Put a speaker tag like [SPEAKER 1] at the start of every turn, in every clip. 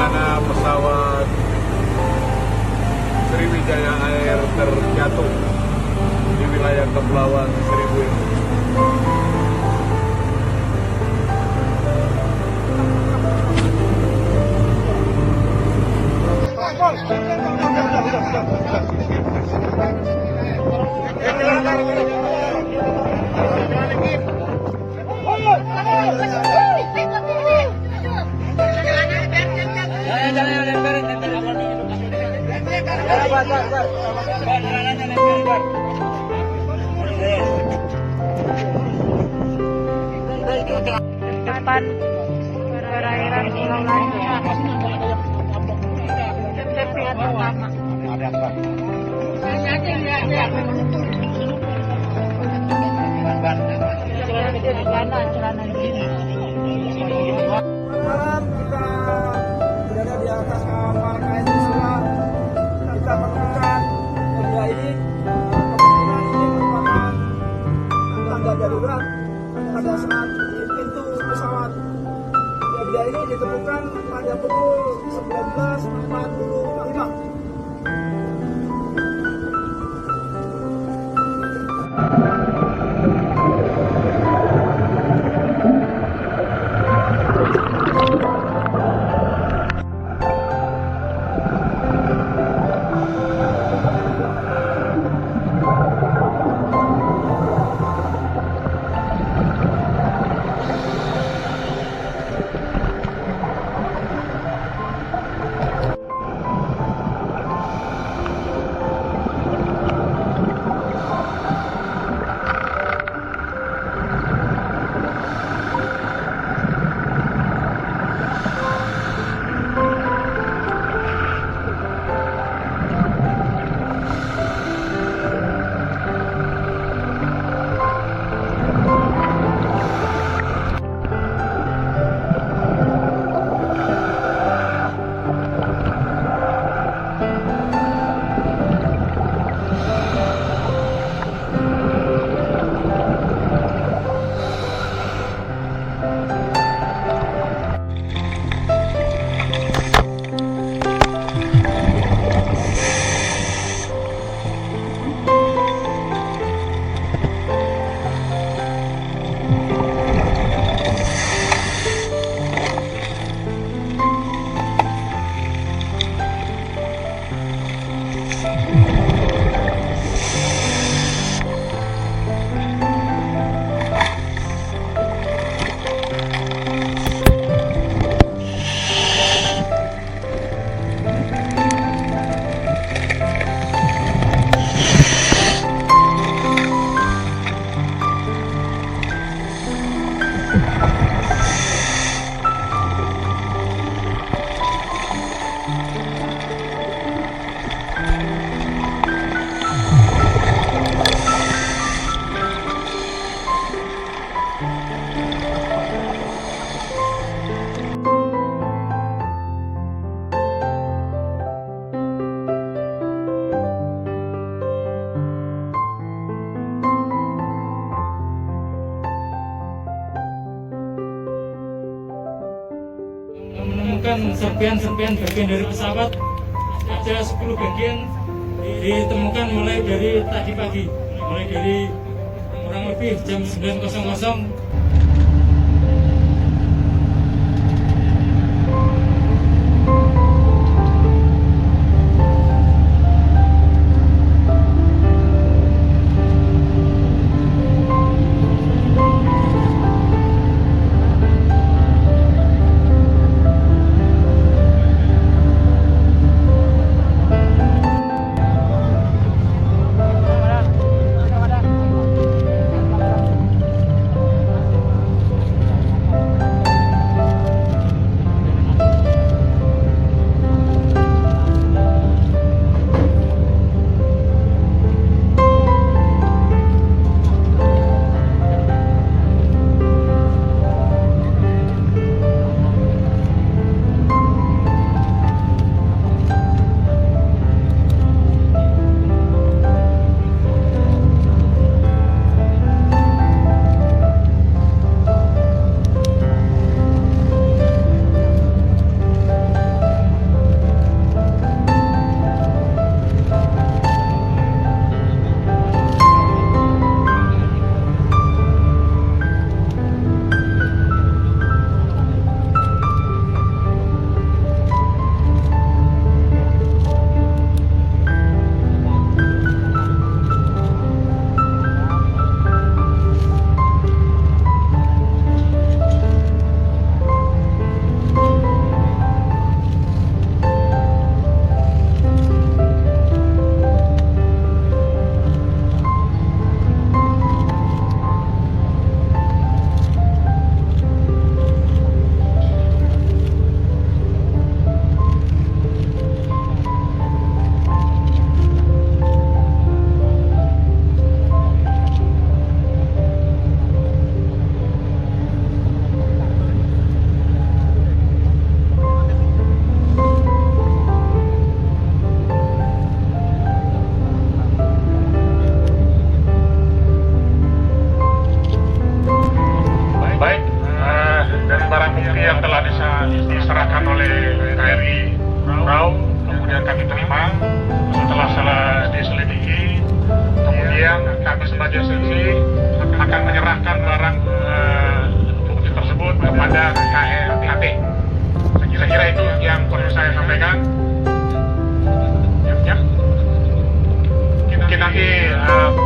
[SPEAKER 1] mana pesawat Sriwijaya Air terjatuh di wilayah Kepulauan Seribu ini.
[SPEAKER 2] Depan perairan Indonesia. Pihak pertama. Celana gini.
[SPEAKER 3] Malam kita berada di atas kapal KS Sula. Kita menemukan media ini. Kemungkinan ini merupakan tanda darurat pada saat di pintu pesawat. Media ini ditemukan pada pukul 19.45.
[SPEAKER 4] Menemukan serpian-serpian bagian dari pesawat, ada 10 bagian ditemukan mulai dari tadi pagi, mulai dari kurang lebih jam 9.00.
[SPEAKER 5] barang bukti yang telah diserahkan oleh KRI Rau, kemudian kami terima setelah diselidiki, kemudian kami sebagai saksi akan menyerahkan barang bukti tersebut kepada KRT. Saya kira itu yang perlu saya sampaikan. Ya. Mungkin nanti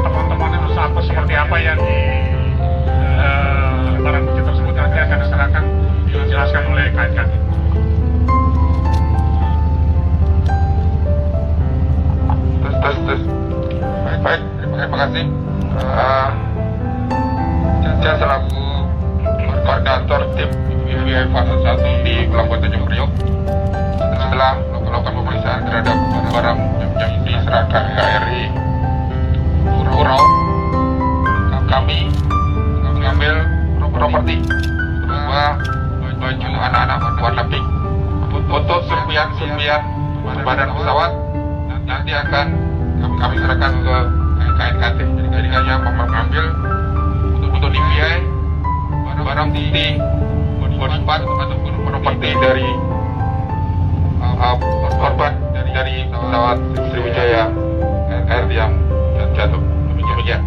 [SPEAKER 5] teman-teman apa seperti apa yang di barang bukti tersebut nanti akan diserahkan, dijelaskan oleh KNKT.
[SPEAKER 6] Terus. Baik, terima kasih. Saya selaku koordinator tim VVI fase 1 di Pelabuhan Tanjung Priok, setelah melakukan pemeriksaan terhadap barang yang diserahkan KRI Urau, kami mengambil properti berupa baju anak-anak warna pink untuk serpian badan pesawat nanti akan kami serahkan ke KNKT. Jadi hanya mengambil untuk DVI barang bukti body part ataupun properti dari korban dari pesawat Sriwijaya Air yang jatuh. Demikian.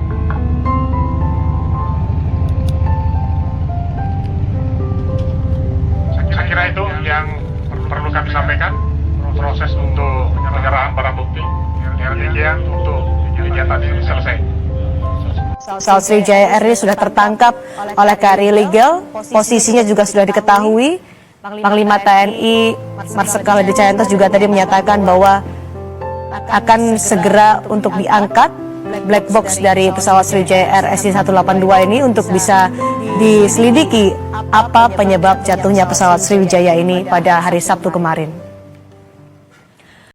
[SPEAKER 5] Saya kira itu yang perlu kami sampaikan. Proses untuk penyerahan barang bukti yang demikian untuk kegiatan ini selesai.
[SPEAKER 7] Pesawat Sriwijaya Air ini sudah tertangkap oleh KRI Legal, posisinya juga sudah diketahui. Panglima TNI Marsikal Hadi Cahyanto juga tadi menyatakan bahwa akan segera untuk diangkat black box dari pesawat Sriwijaya Air SJ182 ini untuk bisa diselidiki apa penyebab jatuhnya pesawat Sriwijaya ini pada hari Sabtu kemarin.